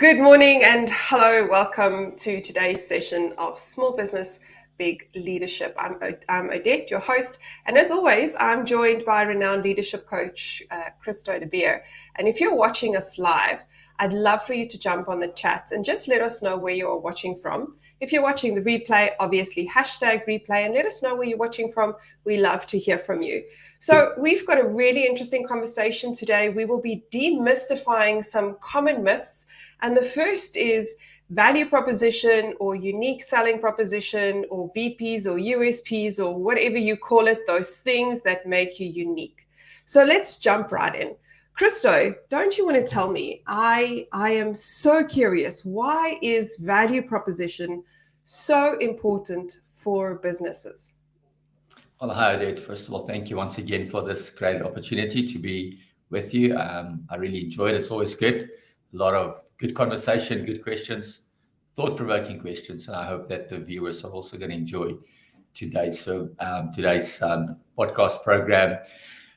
Good morning and hello. Welcome to today's session of Small Business Big Leadership. I'm Odette, your host, and as always, I'm joined by renowned leadership coach Christo De Beer. And if you're watching us live, I'd love for you to jump on the chat and just let us know where you're watching from. If you're watching the replay, obviously hashtag replay and let us know where you're watching from. We love to hear from you. So we've got a really interesting conversation today. We will be demystifying some common myths. And the first is value proposition or unique selling proposition or VPs or USPs or whatever you call it, those things that make you unique. So let's jump right in. Christo, don't you want to tell me? I am so curious. Why is value proposition so important for businesses? Well, hi, Odette. First of all, thank you once again for this great opportunity to be with you. I really enjoyed it. It's always good. A lot of good conversation, good questions, thought-provoking questions, and I hope that the viewers are also going to enjoy today's podcast program.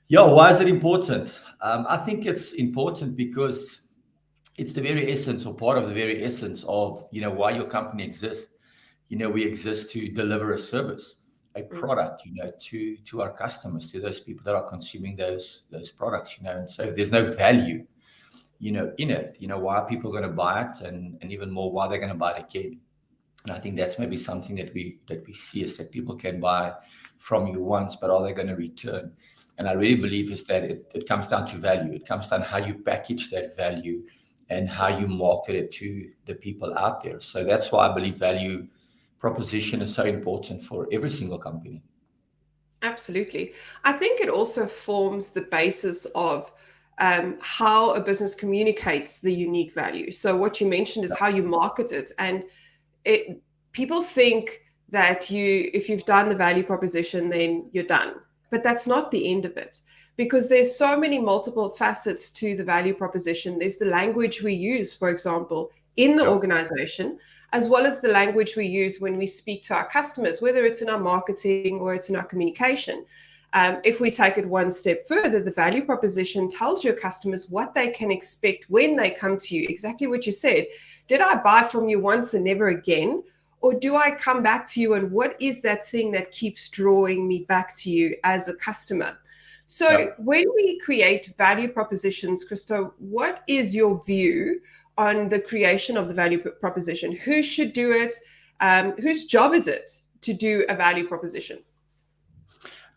Yeah, why is it important? I think it's important because it's the very essence or part of the very essence of why your company exists. We exist to deliver a service, a product, to our customers, to those people that are consuming those products, and so if there's no value in it, why are people going to buy it, and even more, why they're going to buy it again. And I think that's maybe something that we see is that people can buy from you once, but are they going to return? And I really believe is that it comes down to value. It comes down to how you package that value and how you market it to the people out there. So that's why I believe value proposition is so important for every single company. Absolutely. I think it also forms the basis of how a business communicates the unique value. So what you mentioned is how you market it. And people think that if you've done the value proposition, then you're done. But that's not the end of it, because there's so many multiple facets to the value proposition. There's the language we use, for example, in the organization, as well as the language we use when we speak to our customers, whether it's in our marketing or it's in our communication. If we take it one step further, the value proposition tells your customers what they can expect when they come to you. Exactly what you said. Did I buy from you once and never again? Or do I come back to you, and what is that thing that keeps drawing me back to you as a customer? So when we create value propositions, Christo, what is your view on the creation of the value proposition? Who should do it? Whose job is it to do a value proposition?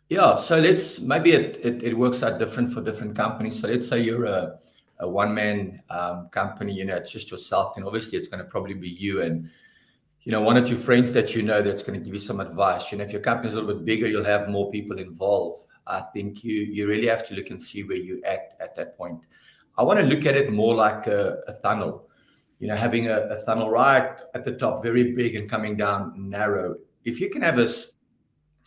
Yeah, so maybe it works out different for different companies. So let's say you're a one-man company, it's just yourself, and obviously it's going to probably be you and one or two friends that that's going to give you some advice. If your company is a little bit bigger, you'll have more people involved. I think you really have to look and see where you at that point. I want to look at it more like a funnel, having a funnel right at the top, very big, and coming down narrow. If you can have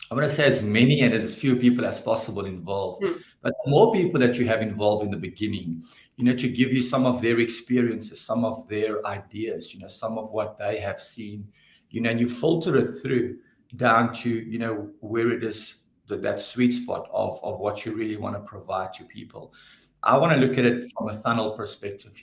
I want to say as many and as few people as possible involved, but the more people that you have involved in the beginning, to give you some of their experiences, some of their ideas, some of what they have seen, and you filter it through down to, where it is that sweet spot of what you really want to provide to people. I want to look at it from a funnel perspective,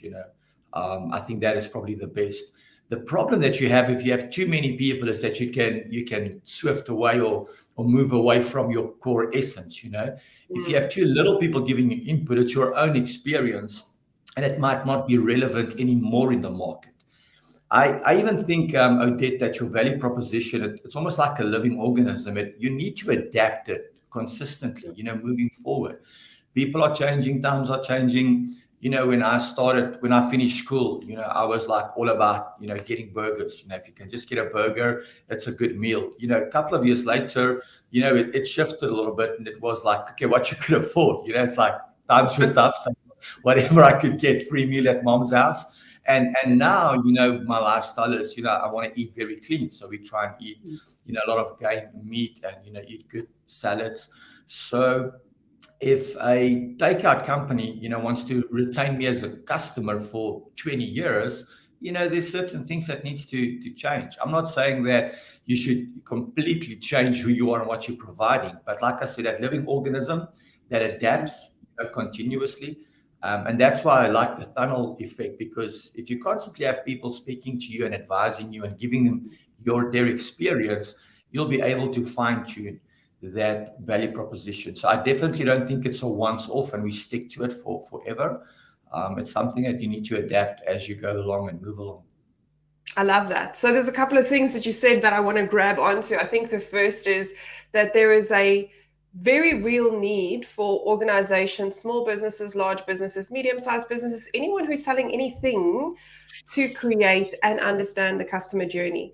I think that is probably the best. The problem that you have if you have too many people is that you can swift away or move away from your core essence. If you have too little people giving you input, it's your own experience, and it might not be relevant anymore in the market. I even think, Odette, that your value proposition, it's almost like a living organism. You need to adapt it consistently, moving forward. People are changing, times are changing. When I finished school, I was like all about, getting burgers. If you can just get a burger, it's a good meal. A couple of years later, it shifted a little bit, and it was like, okay, what you could afford. It's like times went up, so whatever I could get, free meal at mom's house. And now, my lifestyle is, I want to eat very clean. So we try and eat, a lot of game meat and, eat good salads. So if a takeout company, wants to retain me as a customer for 20 years, there's certain things that needs to change. I'm not saying that you should completely change who you are and what you're providing. But like I said, that living organism that adapts continuously, And that's why I like the funnel effect, because if you constantly have people speaking to you and advising you and giving them their experience, you'll be able to fine tune that value proposition. So I definitely don't think it's a once off and we stick to it for forever. It's something that you need to adapt as you go along and move along. I love that. So there's a couple of things that you said that I want to grab onto. I think the first is that there is a very real need for organizations, small businesses, large businesses, medium-sized businesses, anyone who's selling anything, to create and understand the customer journey.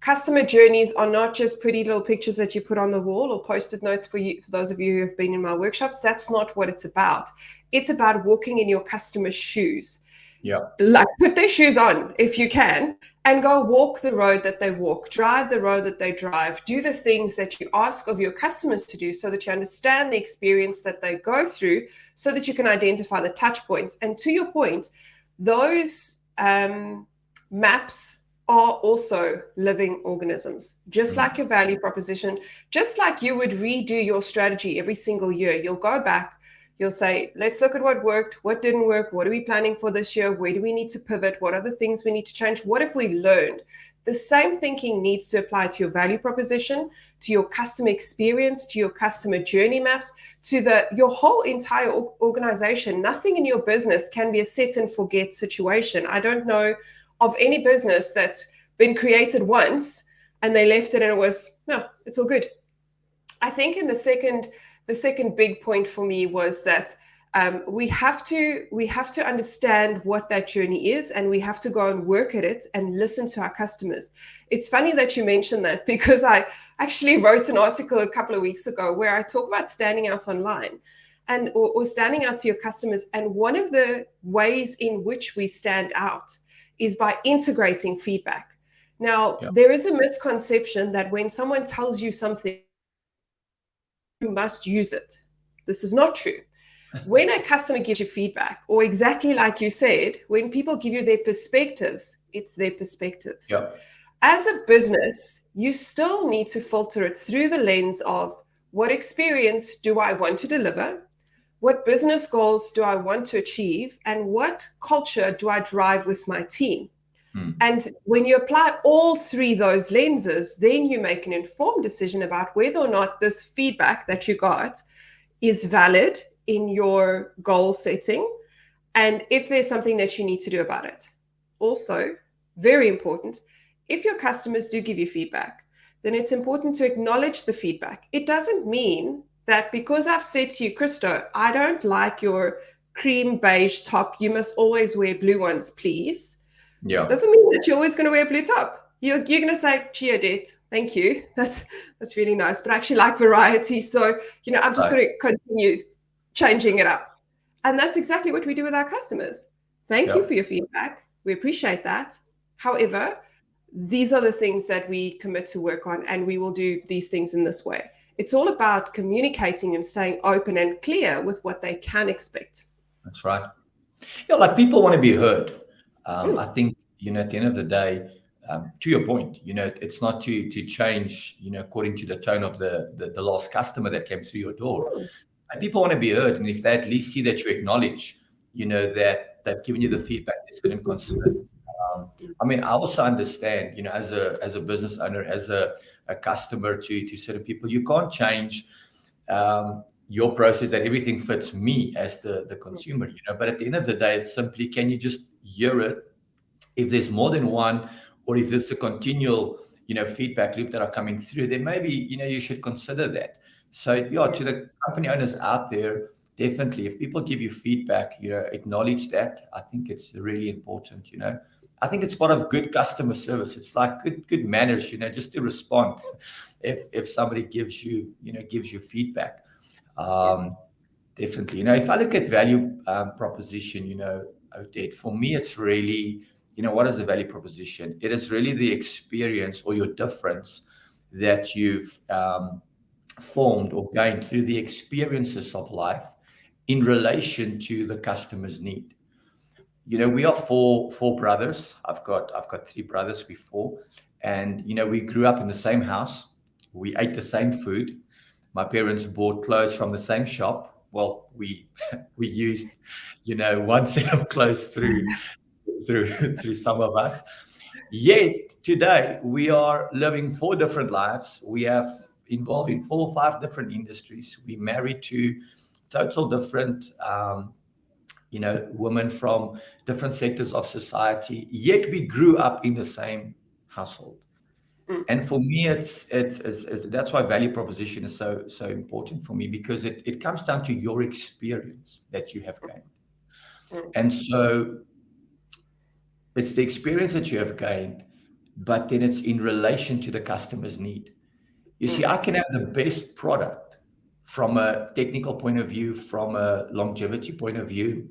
Customer journeys are not just pretty little pictures that you put on the wall or post-it notes for you. For those of you who have been in my workshops, that's not what it's about. It's about walking in your customer's shoes. Yeah. Like, put their shoes on if you can and go walk the road that they walk, drive the road that they drive, do the things that you ask of your customers to do so that you understand the experience that they go through, so that you can identify the touch points. And to your point, those maps are also living organisms, just like your value proposition. Just like you would redo your strategy every single year, you'll go back. You'll say, let's look at what worked, what didn't work, what are we planning for this year, where do we need to pivot, what are the things we need to change, what have we learned? The same thinking needs to apply to your value proposition, to your customer experience, to your customer journey maps, to your whole entire organization. Nothing in your business can be a set and forget situation. I don't know of any business that's been created once and they left it and it was, no, it's all good. I think in the second big point for me was that we have to understand what that journey is, and we have to go and work at it and listen to our customers. It's funny that you mentioned that, because I actually wrote an article a couple of weeks ago where I talk about standing out online or standing out to your customers. And one of the ways in which we stand out is by integrating feedback. Now, there is a misconception that when someone tells you something, you must use it. This is not true. When a customer gives you feedback, or exactly like you said, when people give you their perspectives, it's their perspectives. Yep. As a business, you still need to filter it through the lens of, what experience do I want to deliver? What business goals do I want to achieve? And what culture do I drive with my team? And when you apply all three those lenses, then you make an informed decision about whether or not this feedback that you got is valid in your goal setting, and if there's something that you need to do about it. Also, very important, if your customers do give you feedback, then it's important to acknowledge the feedback. It doesn't mean that because I've said to you, Christo, I don't like your cream beige top, you must always wear blue ones, please. Yeah. Doesn't mean that you're always going to wear a blue top. You're going to say, gee, Odette, thank you. That's really nice. But I actually like variety. So, I'm just going to continue changing it up. And that's exactly what we do with our customers. Thank you for your feedback. We appreciate that. However, these are the things that we commit to work on, and we will do these things in this way. It's all about communicating and staying open and clear with what they can expect. That's right. Like, people want to be heard. I think, at the end of the day, to your point, it's not to change, according to the tone of the last customer that came through your door. And people want to be heard. And if they at least see that you acknowledge, that they've given you the feedback, they shouldn't consider. I also understand, as a business owner, as a customer to certain people, you can't change your process that everything fits me as the consumer, but at the end of the day, it's simply, can you just hear it? If there's more than one, or if there's a continual, feedback loop that are coming through, then maybe, you should consider that. So to the company owners out there, definitely, if people give you feedback, acknowledge that. I think it's really important, I think it's part of good customer service. It's like good manners, just to respond if somebody gives you feedback. Definitely. If I look at value proposition, Odette, for me, it's really, what is the value proposition? It is really the experience or your difference that you've formed or gained through the experiences of life in relation to the customer's need. We are four brothers. I've got three brothers before, and we grew up in the same house. We ate the same food. My parents bought clothes from the same shop. well, we used, one set of clothes through some of us. Yet today we are living four different lives. We have involved in 4 or 5 different industries. We married to total different, women from different sectors of society. Yet we grew up in the same household. Mm, And for me, it's that's why value proposition is so important for me, because it comes down to your experience that you have gained. mm, And so it's the experience that you have gained, but then it's in relation to the customer's need. You see, mm. I can have the best product from a technical point of view, from a longevity point of view,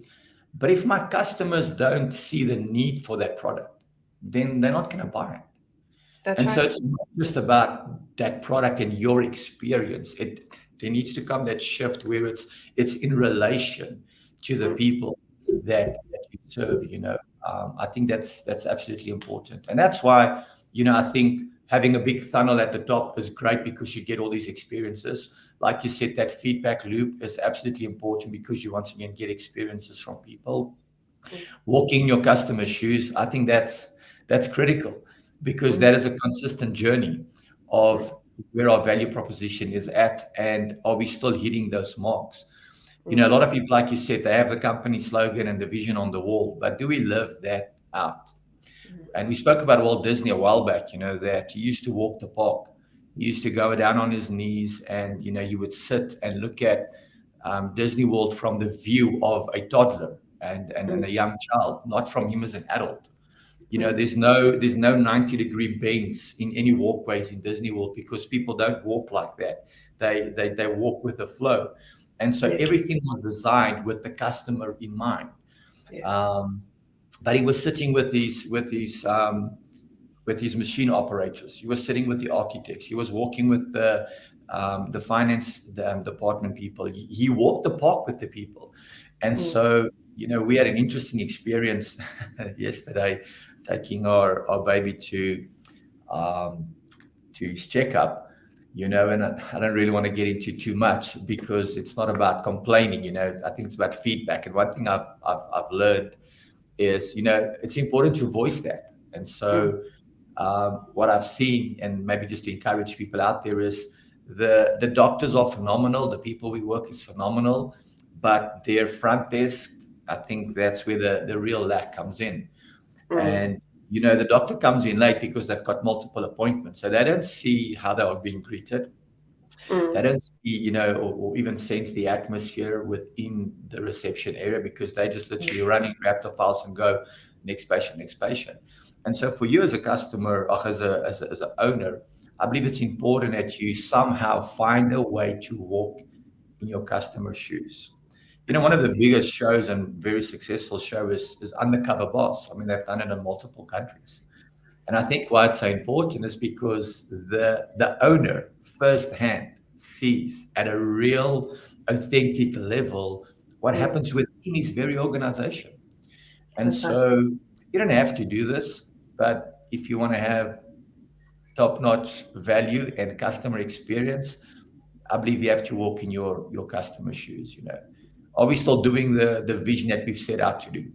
but if my customers don't see the need for that product, then they're not going to buy it. That's And so right. it's not just about that product and your experience. There needs to come that shift where it's in relation to the Mm, people that you serve. I think that's absolutely important, and that's why I think having a big funnel at the top is great, because you get all these experiences. Like you said, that feedback loop is absolutely important, because you once again get experiences from people mm, walking your customer's shoes. I think that's critical, because mm, that is a consistent journey mm, of where our value proposition is at, and are we still hitting those marks. A mm. lot of people, like you said, they have the company slogan and the vision on the wall, but do we live that out? And we spoke about Walt Disney a while back, that he used to walk the park. He used to go down on his knees, and you would sit and look at Disney World from the view of a toddler and Mm, a young child, not from him as an adult. mm. There's no 90-degree bends in any walkways in Disney World, because people don't walk like that. They walk with the flow, and so Yes, everything was designed with the customer in mind. yes. Um, but he was sitting with these machine operators. He was sitting with the architects. He was walking with the finance department people. He walked the park with the people. And Mm, so, we had an interesting experience yesterday, taking our baby um, to his checkup. And I don't really want to get into too much, because it's not about complaining. I think it's about feedback. And one thing I've learned is, it's important to voice that. And mm, so, what I've seen, and maybe just to encourage people out there, is the doctors are phenomenal. The people we work is phenomenal, but their front desk, I think that's where the real lack comes in. mm, And the doctor comes in late because they've got multiple appointments, so they don't see how they are being greeted. They mm. don't see, or even sense the atmosphere within the reception area, because they just literally run in, grab the files, and go next patient, next patient. And so, for you as a customer, or as an owner, I believe it's important that you somehow find a way to walk in your customer's shoes. One of the Absolutely. biggest shows and very successful show is Undercover Boss. I mean, they've done it in multiple countries. And I think why it's so important is because the owner firsthand sees at a real, authentic level what Mm, happens within his very organization. And fantastic. so you don't have to do this, but if you want to have top-notch value and customer experience, I believe you have to walk in your customer shoes. Are we still doing the vision that we've set out to do?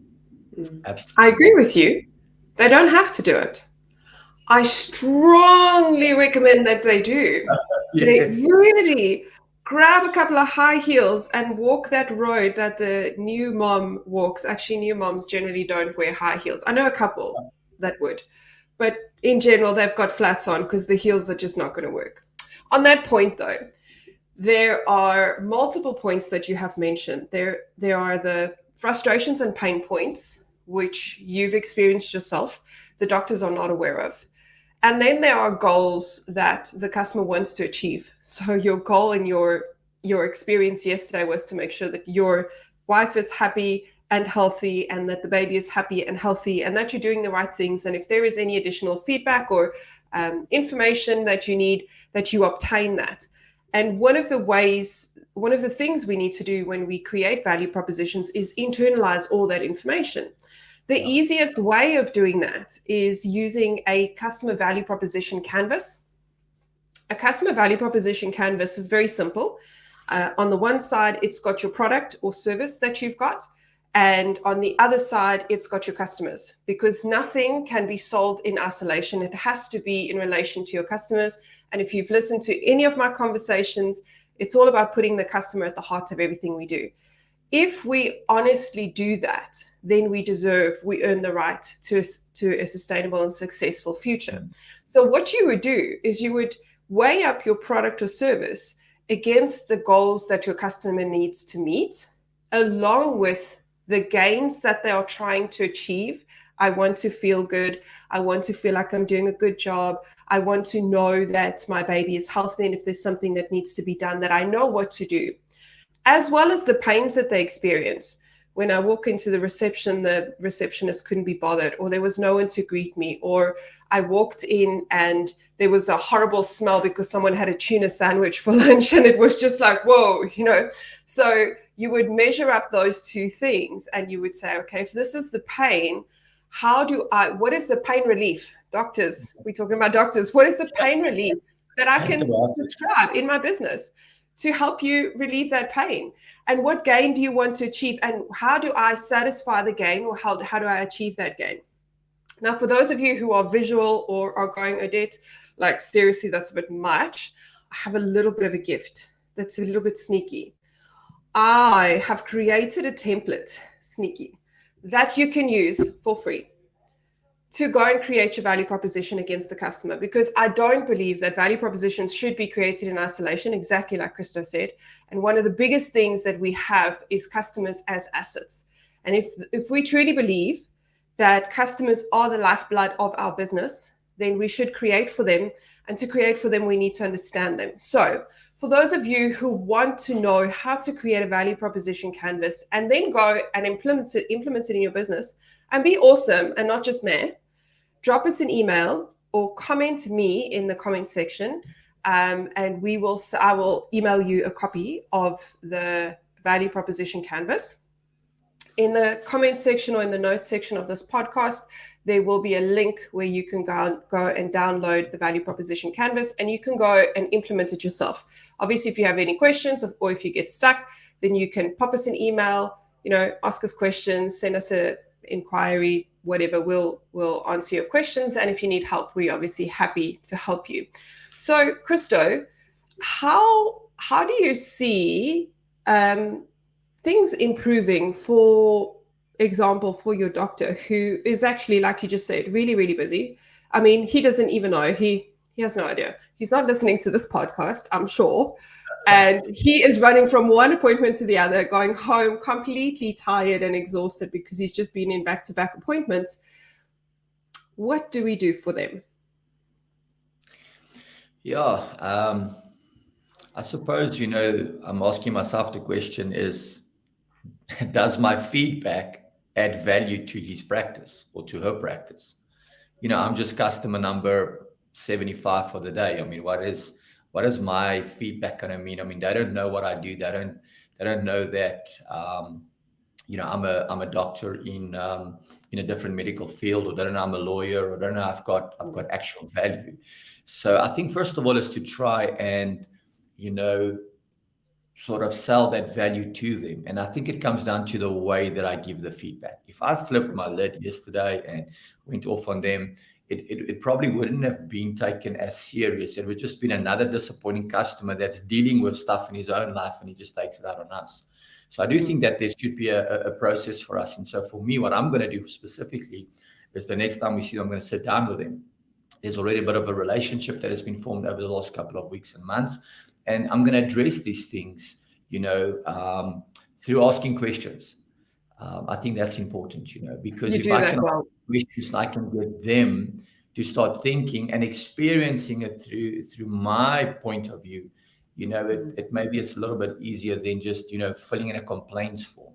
Mm. I Absolutely agree not. with you. They don't have to do it. I strongly recommend that they do. They Yes. really grab a couple of high heels and walk that road that the new mom walks. Actually, new moms generally don't wear high heels. I know a couple that would, but in general, they've got flats on because the heels are just not going to work. On that point, though, there are multiple points that you have mentioned. There are the frustrations and pain points, which you've experienced yourself, the doctors are not aware of. And then there are goals that the customer wants to achieve. So your goal in your experience yesterday was to make sure that your wife is happy and healthy, and that the baby is happy and healthy, and that you're doing the right things. And if there is any additional feedback or information that you need, that you obtain that. And one of the things we need to do when we create value propositions is internalize all that information. The Yeah. easiest way of doing that is using a customer value proposition canvas. A customer value proposition canvas is very simple. On the one side, it's got your product or service that you've got. And on the other side, it's got your customers, because nothing can be sold in isolation. It has to be in relation to your customers. And if you've listened to any of my conversations, it's all about putting the customer at the heart of everything we do. If we honestly do that, then we earn the right to a sustainable and successful future. So what you would do is you would weigh up your product or service against the goals that your customer needs to meet, along with the gains that they are trying to achieve. I want to feel good. I want to feel like I'm doing a good job. I want to know that my baby is healthy, and if there's something that needs to be done, that I know what to do, as well as the pains that they experience. When I walk into the receptionist couldn't be bothered, or there was no one to greet me, or I walked in and there was a horrible smell because someone had a tuna sandwich for lunch, and it was just like, whoa, So you would measure up those two things and you would say, okay, if this is the pain, what is the pain relief? Doctors, we're talking about doctors. What is the pain relief that I can prescribe in my business to help you relieve that pain? And what gain do you want to achieve? And how do I satisfy the gain, or how do I achieve that gain? Now, for those of you who are visual or are going, Odette, like seriously, that's a bit much, I have a little bit of a gift that's a little bit sneaky. I have created a template, sneaky, that you can use for free to go and create your value proposition against the customer, because I don't believe that value propositions should be created in isolation, exactly like Christo said. And one of the biggest things that we have is customers as assets. And if we truly believe that customers are the lifeblood of our business, then we should create for them. And to create for them, we need to understand them. So for those of you who want to know how to create a value proposition canvas and then go and implement it in your business and be awesome and not just meh, drop us an email or comment me in the comment section, and I will email you a copy of the value proposition canvas. In the comment section or in the notes section of this podcast, there will be a link where you can go and download the value proposition canvas, and you can go and implement it yourself. Obviously, if you have any questions or if you get stuck, then you can pop us an email, ask us questions, send us an inquiry, whatever. We'll answer your questions. And if you need help, we're obviously happy to help you. So, Christo, how do you see things improving, for example, for your doctor, who is actually, like you just said, really, really busy? I mean, he doesn't even know. He has no idea. He's not listening to this podcast, I'm sure. And he is running from one appointment to the other, going home completely tired and exhausted because he's just been in back-to-back appointments. What do we do for them? Yeah, I suppose, I'm asking myself the question is, does my feedback add value to his practice or to her practice? I'm just customer number 75 for the day. I mean, what is my feedback going to mean? I mean, they don't know what I do. They don't know that I'm a doctor in a different medical field, or they don't know I'm a lawyer, or they don't know I've got actual value. So I think first of all is to try and sort of sell that value to them. And I think it comes down to the way that I give the feedback. If I flipped my lid yesterday and went off on them, it probably wouldn't have been taken as serious. It would just been another disappointing customer that's dealing with stuff in his own life, and he just takes it out on us. So I do think that there should be a process for us. And so for me, what I'm going to do specifically is the next time we see them, I'm going to sit down with them. There's already a bit of a relationship that has been formed over the last couple of weeks and months. And I'm going to address these things, through asking questions. I think that's important, because if I can ask questions, I can get them to start thinking and experiencing it through my point of view. It maybe it's a little bit easier than just, filling in a complaints form.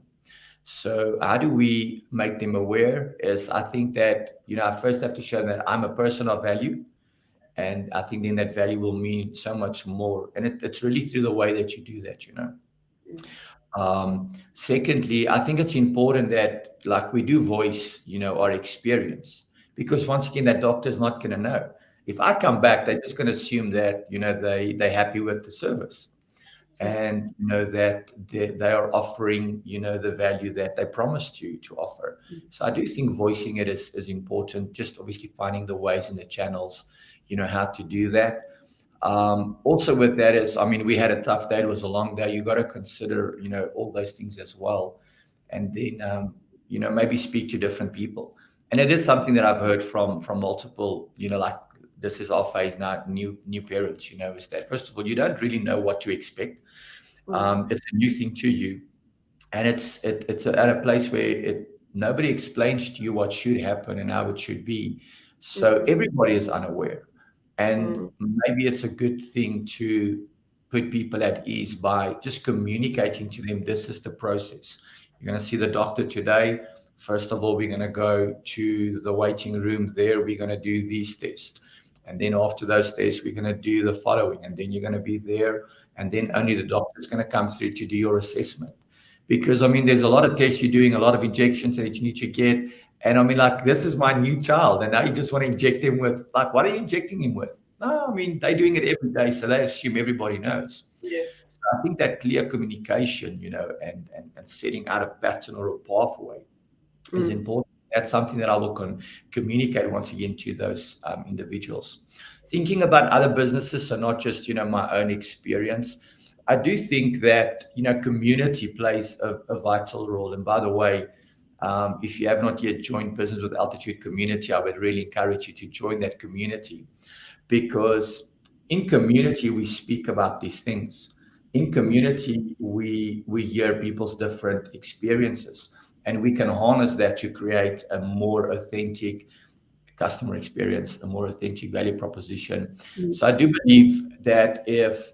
So how do we make them aware? Is I think that, I first have to show them that I'm a person of value. And I think then that value will mean so much more. And it's really through the way that you do that, Secondly, I think it's important that, like, we do voice, our experience, because once again, that doctor's not going to know. If I come back, they're just going to assume that, they're happy with the service. Yeah. and that they are offering the value that they promised you to offer. So I do think voicing it is important, just obviously finding the ways and the channels how to do that. Also with that is, I mean, we had a tough day. It was a long day. You got to consider, all those things as well. And then, maybe speak to different people. And it is something that I've heard from multiple, like this is our phase now, new parents, is that first of all, you don't really know what to expect. Mm, It's a new thing to you, and it's at a place where nobody explains to you what should happen and how it should be, so mm, everybody is unaware. And mm, maybe it's a good thing to put people at ease by just communicating to them, this is the process. You're going to see the doctor today. First of all, we're going to go to the waiting room there, we're going to do these tests, and then after those tests we're going to do the following, and then you're going to be there, and then only the doctor is going to come through to do your assessment. Because I mean, there's a lot of tests you're doing, a lot of injections that you need to get. And I mean, like, this is my new child, and now you just want to inject him with, like, what are you injecting him with? No, I mean, they're doing it every day, so they assume everybody knows. yes. So I think that clear communication, and setting out a pattern or a pathway is Mm, important. That's something that I will communicate once again to those individuals. Thinking about other businesses, so not just my own experience. I do think that community plays a vital role. And by the way, if you have not yet joined Business with Altitude community, I would really encourage you to join that community, because in community we speak about these things. In mm, community we hear people's different experiences, and we can harness that to create a more authentic customer experience, a more authentic value proposition. mm, So I do believe that if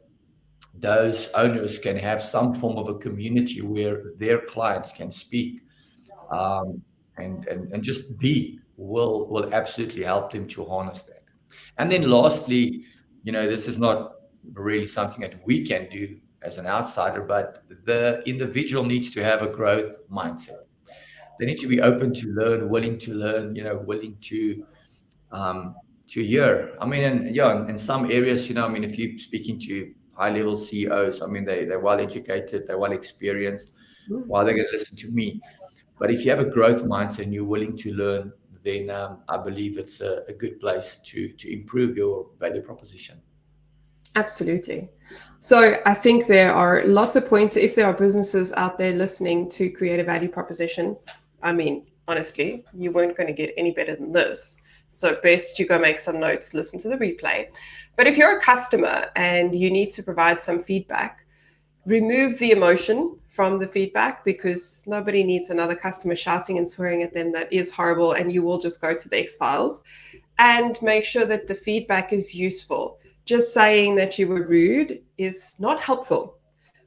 those owners can have some form of a community where their clients can speak, um, and just be, will absolutely help them to harness that. And then lastly, this is not really something that we can do as an outsider, but the individual needs to have a growth mindset. They need to be open to learn, willing to learn, willing to hear. I mean, and yeah, in some areas, I mean, if you're speaking to high level CEOs, I mean, they're well educated, they're well experienced. mm. Why are they going to listen to me? But if you have a growth mindset and you're willing to learn, then I believe it's a good place to improve your value proposition. Absolutely. So I think there are lots of points. If there are businesses out there listening to create a value proposition, I mean, honestly, you weren't going to get any better than this. So best you go make some notes, listen to the replay. But if you're a customer and you need to provide some feedback, remove the emotion from the feedback, because nobody needs another customer shouting and swearing at them. That is horrible, and you will just go to the X files. And make sure that the feedback is useful. Just saying that you were rude is not helpful.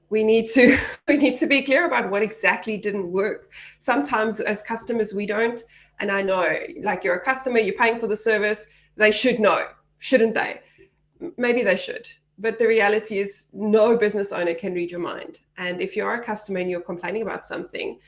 We need to we need to be clear about what exactly didn't work. Sometimes as customers we don't, and I know, like, you're a customer, you're paying for the service, they should know, shouldn't they? Maybe they should. But the reality is no business owner can read your mind. And if you're a customer and you're complaining about something,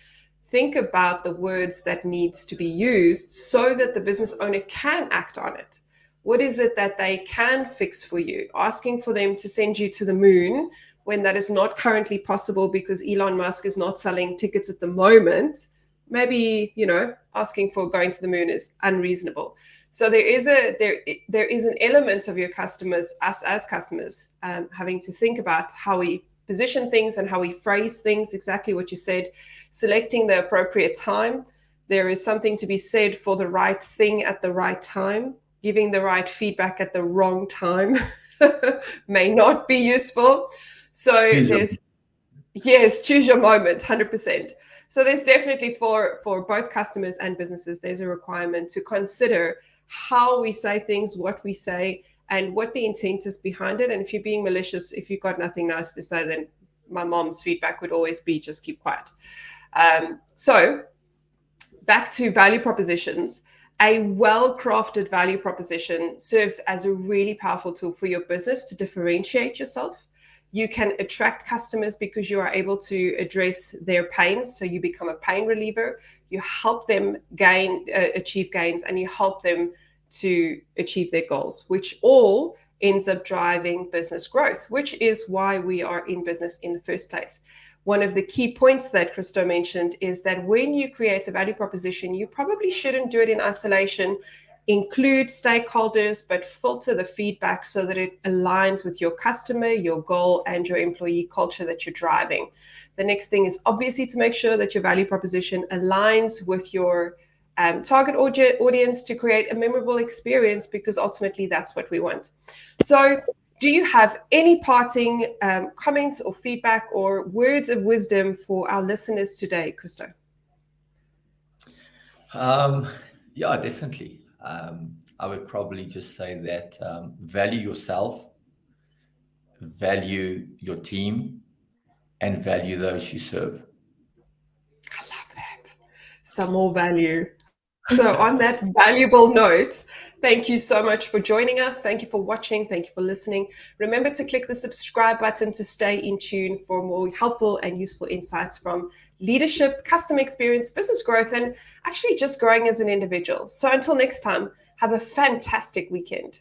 think about the words that needs to be used so that the business owner can act on it. What is it that they can fix for you? Asking for them to send you to the moon when that is not currently possible because Elon Musk is not selling tickets at the moment, maybe, asking for going to the moon is unreasonable. So there is an element of your customers, us as customers, having to think about how we position things and how we phrase things, exactly what you said, selecting the appropriate time. There is something to be said for the right thing at the right time. Giving the right feedback at the wrong time may not be useful. So Choose your there's, yes, choose your moment, 100%. So there's definitely for both customers and businesses, there's a requirement to consider how we say things, what we say, and what the intent is behind it. And if you're being malicious, if you've got nothing nice to say, then my mom's feedback would always be just keep quiet. So back to value propositions. A well-crafted value proposition serves as a really powerful tool for your business to differentiate yourself. You can attract customers because you are able to address their pains. So you become a pain reliever. You help them achieve gains, and you help them to achieve their goals, which all ends up driving business growth, which is why we are in business in the first place. One of the key points that Christo mentioned is that when you create a value proposition, you probably shouldn't do it in isolation. Include stakeholders, but filter the feedback so that it aligns with your customer, your goal, and your employee culture that you're driving. The next thing is obviously to make sure that your value proposition aligns with your target audience to create a memorable experience, because ultimately that's what we want. So do you have any parting comments or feedback or words of wisdom for our listeners today, Christo? Yeah, definitely. I would probably just say that value yourself, value your team, and value those you serve. I love that. Some more value. So, on that valuable note, thank you so much for joining us. Thank you for watching. Thank you for listening. Remember to click the subscribe button to stay in tune for more helpful and useful insights from leadership, customer experience, business growth, and actually just growing as an individual. So, until next time, have a fantastic weekend.